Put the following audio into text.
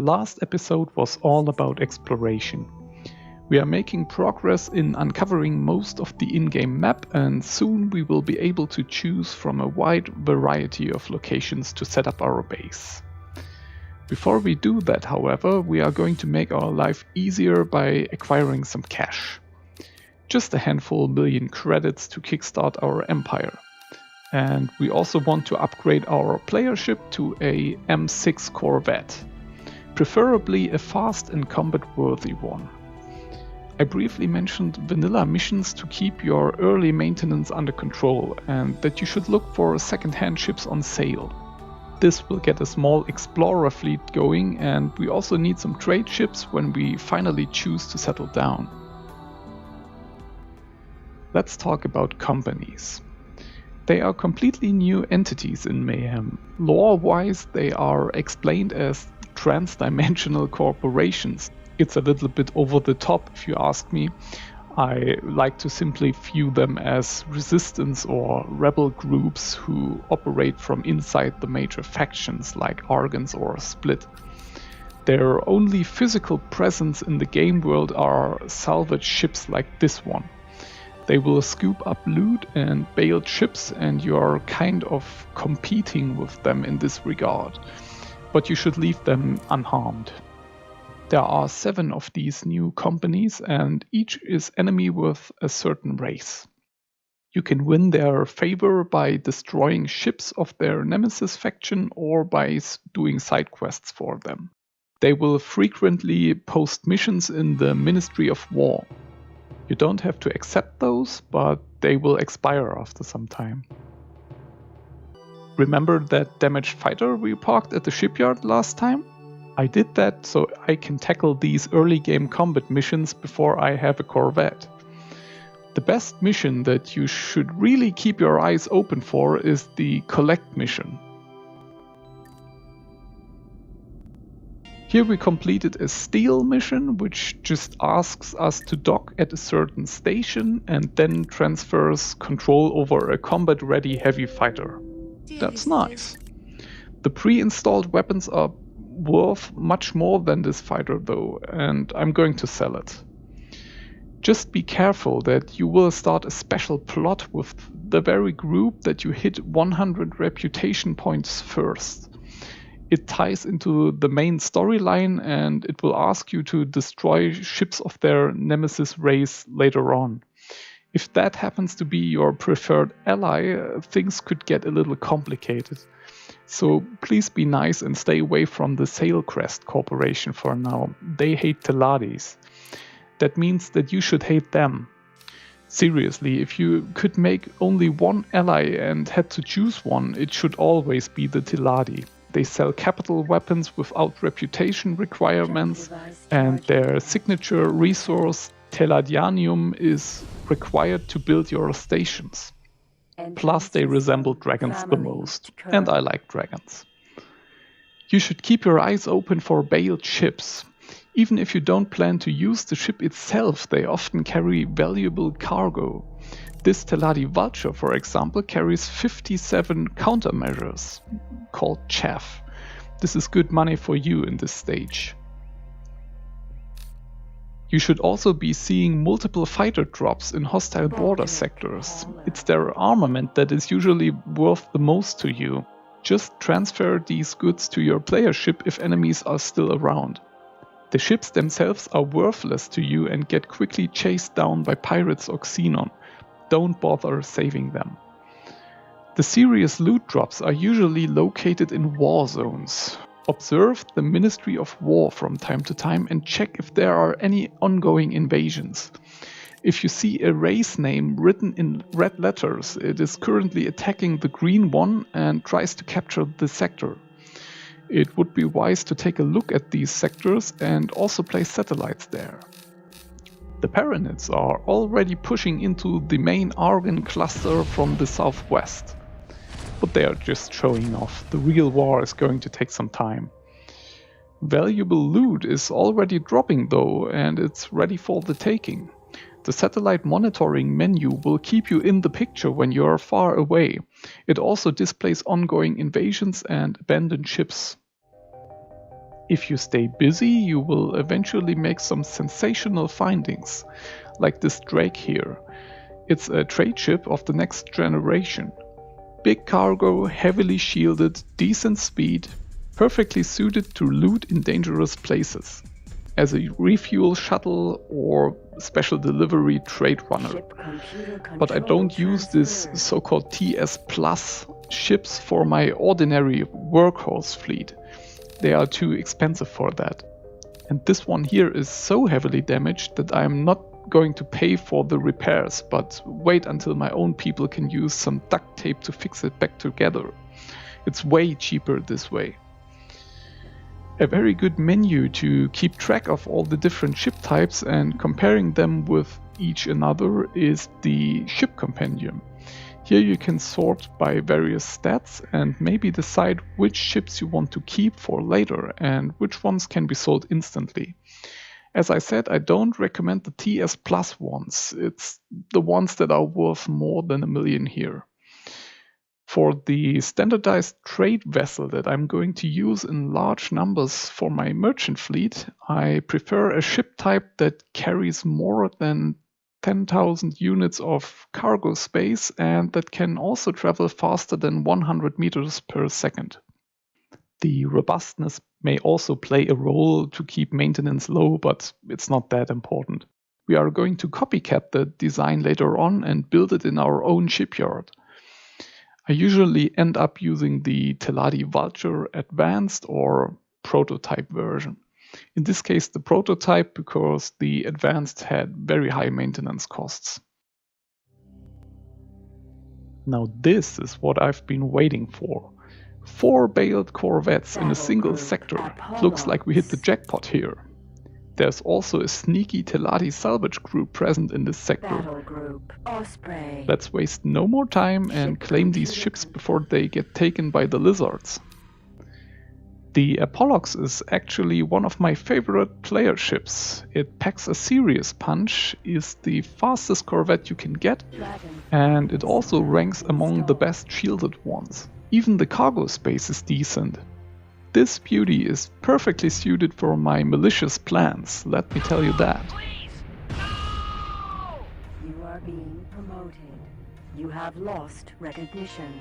last episode was all about exploration. We are making progress in uncovering most of the in-game map, and soon we will be able to choose from a wide variety of locations to set up our base. Before we do that, however, we are going to make our life easier by acquiring some cash. Just a handful million credits to kickstart our empire. And we also want to upgrade our player ship to a M6 corvette, preferably a fast and combat-worthy one. I briefly mentioned vanilla missions to keep your early maintenance under control, and that you should look for second-hand ships on sale. This will get a small explorer fleet going, and we also need some trade ships when we finally choose to settle down. Let's talk about companies. They are completely new entities in Mayhem. Lore-wise, they are explained as trans-dimensional corporations. It's a little bit over the top if you ask me. I like to simply view them as resistance or rebel groups who operate from inside the major factions like Argons or Split. Their only physical presence in the game world are salvage ships like this one. They will scoop up loot and bailed ships, and you are kind of competing with them in this regard. But you should leave them unharmed. There are 7 of these new companies, and each is enemy with a certain race. You can win their favor by destroying ships of their nemesis faction or by doing side quests for them. They will frequently post missions in the Ministry of War. You don't have to accept those, but they will expire after some time. Remember that damaged fighter we parked at the shipyard last time? I did that so I can tackle these early game combat missions before I have a corvette. The best mission that you should really keep your eyes open for is the collect mission. Here we completed a steal mission, which just asks us to dock at a certain station and then transfers control over a combat-ready heavy fighter. That's nice. The pre-installed weapons are worth much more than this fighter though, and I'm going to sell it. Just be careful that you will start a special plot with the very group that you hit 100 reputation points first. It ties into the main storyline, and it will ask you to destroy ships of their nemesis race later on. If that happens to be your preferred ally, things could get a little complicated. So please be nice and stay away from the Sailcrest Corporation for now. They hate Teladis. That means that you should hate them. Seriously, if you could make only one ally and had to choose one, it should always be the Teladi. They sell capital weapons without reputation requirements, and their signature resource, Teladianium, is required to build your stations. Plus, they resemble dragons the most, and I like dragons. You should keep your eyes open for bailed ships. Even if you don't plan to use the ship itself, they often carry valuable cargo. This Teladi Vulture, for example, carries 57 countermeasures, called chaff. This is good money for you in this stage. You should also be seeing multiple fighter drops in hostile border sectors. It's their armament that is usually worth the most to you. Just transfer these goods to your player ship if enemies are still around. The ships themselves are worthless to you and get quickly chased down by pirates or xenon. Don't bother saving them. The serious loot drops are usually located in war zones. Observe the Ministry of War from time to time and check if there are any ongoing invasions. If you see a race name written in red letters, it is currently attacking the green one and tries to capture the sector. It would be wise to take a look at these sectors and also place satellites there. The Paranids are already pushing into the main Argon cluster from the southwest. But they are just showing off. The real war is going to take some time. Valuable loot is already dropping though, and it's ready for the taking. The satellite monitoring menu will keep you in the picture when you are far away. It also displays ongoing invasions and abandoned ships. If you stay busy, you will eventually make some sensational findings, like this Drake here. It's a trade ship of the next generation. Big cargo, heavily shielded, decent speed, perfectly suited to loot in dangerous places, as a refuel shuttle or special delivery trade runner. But I don't use this so-called TS Plus ships for my ordinary workhorse fleet. They are too expensive for that. And this one here is so heavily damaged that I'm not going to pay for the repairs, but wait until my own people can use some duct tape to fix it back together. It's way cheaper this way. A very good menu to keep track of all the different ship types and comparing them with each another is the ship compendium. Here you can sort by various stats and maybe decide which ships you want to keep for later and which ones can be sold instantly. As I said, I don't recommend the TS Plus ones. It's the ones that are worth more than $1 million here. For the standardized trade vessel that I'm going to use in large numbers for my merchant fleet, I prefer a ship type that carries more than 10,000 units of cargo space and that can also travel faster than 100 meters per second. The robustness may also play a role to keep maintenance low, but it's not that important. We are going to copycat the design later on and build it in our own shipyard. I usually end up using the Teladi Vulture Advanced or Prototype version. In this case, the Prototype because the Advanced had very high maintenance costs. Now this is what I've been waiting for. 4 bailed corvettes in a single sector. Looks like we hit the jackpot here. There's also a sneaky Teladi salvage group present in this sector. Let's waste no more time and claim these ships before they get taken by the lizards. The Apollox is actually one of my favorite player ships. It packs a serious punch, is the fastest corvette you can get, and it also ranks among the best shielded ones. Even the cargo space is decent. This beauty is perfectly suited for my malicious plans, let me tell you that. You are being promoted. You have lost recognition.